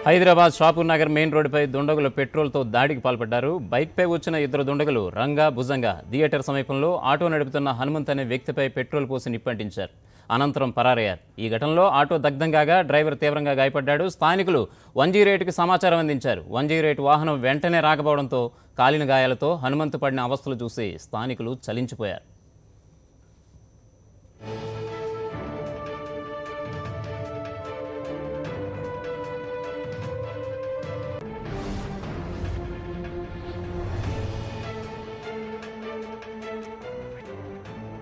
Hyderabad Shahpur Nagar main రోడ్డుపై దుండగులు పెట్రోల్తో దాడికి పాల్పడ్డారు. బైక్పై వచ్చిన ఇద్దరు దుండగులు రంగా భుజంగా థియేటర్ సమీపంలో ఆటో నడుపుతున్న హనుమంత్ అనే వ్యక్తిపై పెట్రోల్ పోసి నిప్పంటించారు. అనంతరం పరారయ్యారు. ఈ ఘటనలో ఆటో దగ్ధం కాగా డ్రైవర్ తీవ్రంగా గాయపడ్డాడు. స్థానికులు 108కి సమాచారం అందించారు. 108 వాహనం వెంటనే రాకపోవడంతో కాలిన గాయాలతో హనుమంత్ పడిన అవస్థలు చూసి స్థానికులు చలించిపోయారు.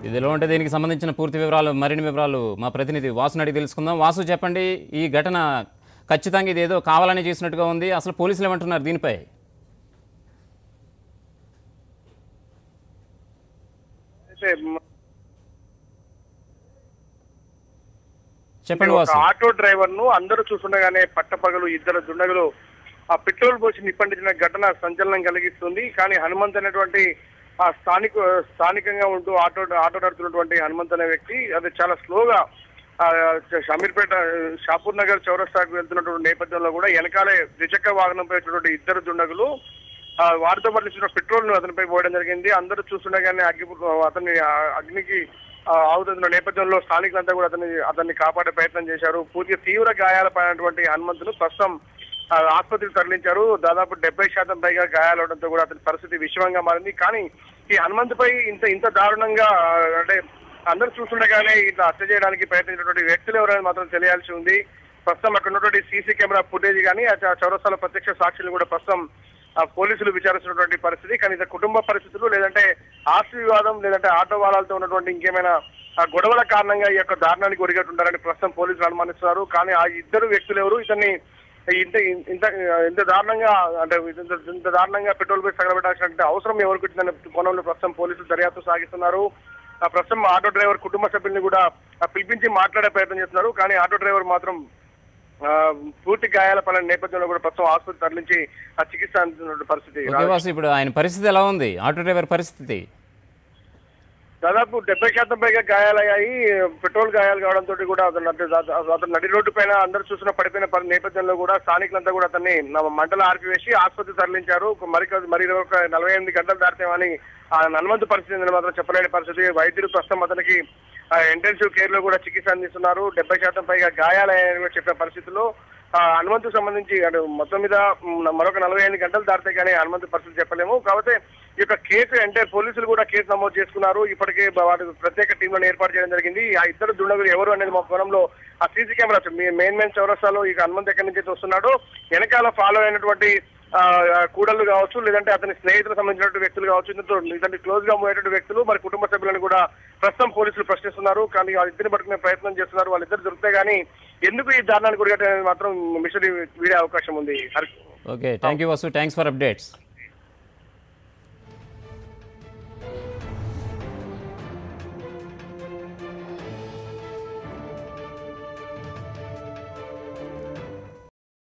ఇదిలో ఉంటే దీనికి సంబంధించిన పూర్తి వివరాలు, మరిన్ని వివరాలు మా ప్రతినిధి వాసుని అడిగి తెలుసుకుందాం. వాసు, చెప్పండి, ఈ ఘటన ఖచ్చితంగా ఇదేదో కావాలని చేసినట్టుగా ఉంది. అసలు పోలీసులు ఏమంటున్నారు దీనిపై? చెప్పండి వాసు. ఆటో డ్రైవర్ ను అందరూ చూస్తుండగానే పట్టపగలు ఇద్దరు దుండగులు ఆ పెట్రోల్ పోసి నిప్పంటించిన ఘటన సంచలనం కలిగిస్తుంది. కానీ హనుమంత్ అనేటువంటి ఆ స్థానికంగా ఉంటూ ఆటో నడుపుతున్నటువంటి హనుమంత్ అనే వ్యక్తి అది చాలా స్లోగా షమీర్పేట షాపూర్ నగర్ చౌరస్తాకు వెళ్తున్నటువంటి నేపథ్యంలో కూడా వెనకాలే ద్విచక్ర వాహనంపై వచ్చినటువంటి ఇద్దరు దుండగులు వారితో పాటు ఇచ్చిన పెట్రోల్ ను అతనిపై పోయడం జరిగింది. అందరూ చూస్తుండగానే అగ్నికి ఆవుతున్న నేపథ్యంలో స్థానికులంతా కూడా అతన్ని కాపాడే ప్రయత్నం చేశారు. పూర్తిగా తీవ్ర గాయాల పడినటువంటి హనుమంతును ప్రస్తుతం ఆసుపత్రికి తరలించారు. దాదాపు 70% పైగా గాయాలవడంతో కూడా అతని పరిస్థితి విషమంగా మారింది. కానీ ఈ హనుమంత్ పై ఇంత దారుణంగా అంటే అందరూ చూస్తుండగానే ఇట్లా హత్య చేయడానికి ప్రయత్నించినటువంటి వ్యక్తులు ఎవరైనా మాత్రం తెలియాల్సి ఉంది. ప్రస్తుతం అక్కడ ఉన్నటువంటి సీసీ కెమెరా ఫుటేజ్ కానీ చౌరస్తాల ప్రత్యక్ష సాక్షులు కూడా ప్రస్తుతం పోలీసులు విచారిస్తున్నటువంటి పరిస్థితి. కానీ ఇది కుటుంబ పరిస్థితులు, లేదంటే ఆస్తి వివాదం, లేదంటే ఆటో వాళ్ళతో ఉన్నటువంటి ఇంకేమైనా గొడవల కారణంగా ఈ యొక్క దారుణానికి ఒరిగట్టుంటారని ప్రస్తుతం పోలీసులు అనుమానిస్తున్నారు. కానీ ఆ ఇద్దరు వ్యక్తులు ఎవరు, ఇతన్ని ఇంత దారుణంగా అంటే ఇంత దారుణంగా పెట్రోల్ పోసి తగలబెట్టాల్సిన అవసరం ఎవరికి వచ్చిందనే కోణంలో ప్రస్తుతం పోలీసులు దర్యాప్తు సాగిస్తున్నారు. ప్రస్తుతం ఆటో డ్రైవర్ కుటుంబ సభ్యుల్ని కూడా పిలిపించి మాట్లాడే ప్రయత్నం చేస్తున్నారు. కానీ ఆటో డ్రైవర్ మాత్రం పూర్తి గాయాల పడిన నేపథ్యంలో కూడా ప్రస్తుతం ఆసుపత్రి తరలించి చికిత్స అందుతున్న పరిస్థితి. ఇప్పుడు ఆయన పరిస్థితి ఎలా ఉంది? ఆటో డ్రైవర్ పరిస్థితి దాదాపు 70% పైగా గాయాలయ్యాయి. పెట్రోల్ గాయాలు కావడంతో కూడా అతను నడి రోడ్డు పైన అందరూ చూసిన పడిపోయిన నేపథ్యంలో కూడా స్థానికులంతా కూడా అతన్ని మంటలు ఆర్పివేసి ఆసుపత్రి తరలించారు. మరి ఒక 48 గంటలు దాటితేమని ఆ హనుమంతు పరిస్థితి మాత్రం చెప్పలేని పరిస్థితి. వైద్యులు ప్రస్తుతం అతనికి ఇంటెన్సివ్ కేర్ లో కూడా చికిత్స అందిస్తున్నారు. 70% పైగా గాయాలయ్యాయని చెప్పిన పరిస్థితుల్లో హనుమంతుకు సంబంధించి మొత్తం మీద మరొక 48 గంటలు దాటితే కానీ హనుమంతు పరిస్థితి చెప్పలేము. కాకపోతే ఈ యొక్క కేసు అంటే పోలీసులు కూడా కేసు నమోదు చేసుకున్నారు. ఇప్పటికే వాటి ప్రత్యేక టీంలను ఏర్పాటు చేయడం జరిగింది. ఆ ఇద్దరు దుండగులు ఎవరు అనేది మా కోణంలో ఆ సీసీ కెమెరా మెయిన్ చౌరస్తాలో ఈ హనుమంత్ ఎక్కడి నుంచి వస్తున్నాడో వెనకాల ఫాలో అయినటువంటి కూడళ్లు కావచ్చు, లేదంటే అతని స్నేహితులకు సంబంధించినటువంటి వ్యక్తులు కావచ్చు, ఇతని క్లోజ్ గా పోయేటువంటి వ్యక్తులు మరి కుటుంబ సభ్యులను కూడా ప్రస్తుతం పోలీసులు ప్రశ్నిస్తున్నారు. కానీ వాళ్ళిద్దరిని పట్టుకునే ప్రయత్నం చేస్తున్నారు. వాళ్ళిద్దరు దొరికితే కానీ ఎందుకు ఈ దారుణానికి గురిగట్టనేది మాత్రం మిషన్ వీడే అవకాశం ఉంది. Okay, thank you Vasu, thanks for updates.